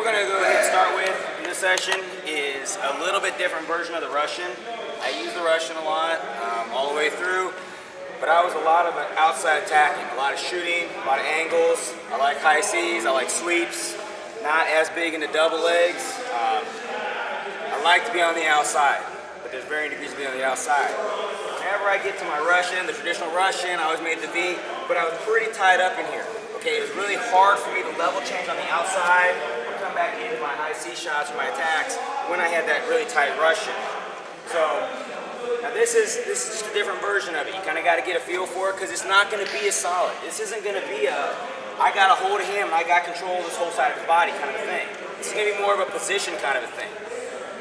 we're going to go ahead and start with in this session is a little bit different version of the Russian. I use the Russian a lot, all the way through, but I was a lot of outside attacking, a lot of shooting, a lot of angles. I like high C's, I like sweeps, not as big into double legs. I like to be on the outside, but there's varying degrees of being on the outside. Whenever I get to my Russian, the traditional Russian, I always made the V, but I was pretty tied up in here. Okay, it was really hard for me to level change on the outside or come back into my high C shots or my attacks when I had that really tight Russian. So now this is just a different version of it. You kind of got to get a feel for it because it's not going to be as solid. This isn't going to be a I got a hold of him and I got control of this whole side of his body kind of a thing. This is going to be more of a position kind of a thing.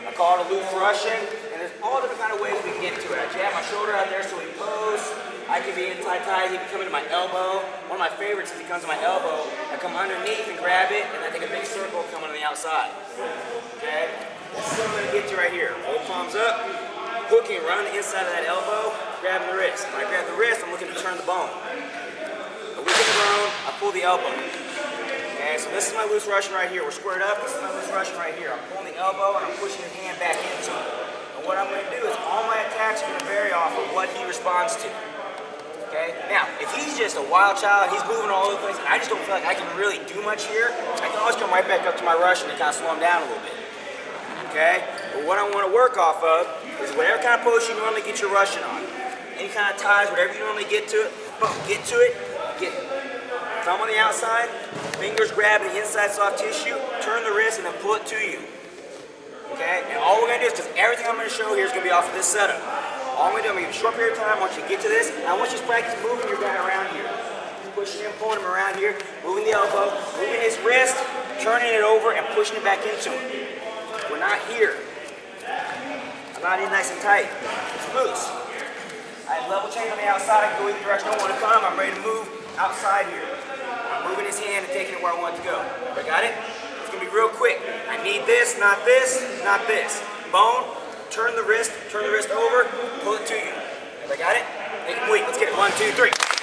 I call it a loose Russian, and there's all different kind of ways we can get into it. I jab my shoulder out there so he pose. I can be in tight, he can come into my elbow. One of my favorites is he comes to my elbow, I come underneath and grab it, and I take a big circle, come on the outside. Okay? This is what I'm going to get to right here. Both palms up, hooking right on the inside of that elbow, grabbing the wrist. When I grab the wrist, I'm looking to turn the bone. I weaken the bone, I pull the elbow. Okay, so this is my loose Russian right here. We're squared up, this is my loose Russian right here. I'm pulling the elbow and I'm pushing his hand back into it. And what I'm going to do is all my attacks are going to vary off of what he responds to. Okay? Now, if he's just a wild child, he's moving all over the place, and I just don't feel like I can really do much here, I can always come right back up to my Russian and kind of slow him down a little bit. Okay? But what I want to work off of is whatever kind of pose you normally get your Russian on. Any kind of ties, whatever you normally get to it, boom, get to it, get thumb on the outside, fingers grab the inside soft tissue, turn the wrist, and then pull it to you. Okay? And all we're going to do is, because everything I'm going to show here is going to be off of this setup. All I'm going to do, I'm going to give you a short period of time. I want you to get to this, and I want you to practice moving your guy around here. Pushing him, pulling him around here, moving the elbow, moving his wrist, turning it over, and pushing it back into him. We're not here. I'm not in nice and tight. It's loose. I have level change on the outside. I can go either direction I want to come. I'm ready to move outside here. I'm moving his hand and taking it where I want it to go. I got it? It's going to be real quick. I need this, not this, not this. Bone, turn the wrist over, pull it to you. I got it? Make him weak. Let's get it. 1, 2, 3.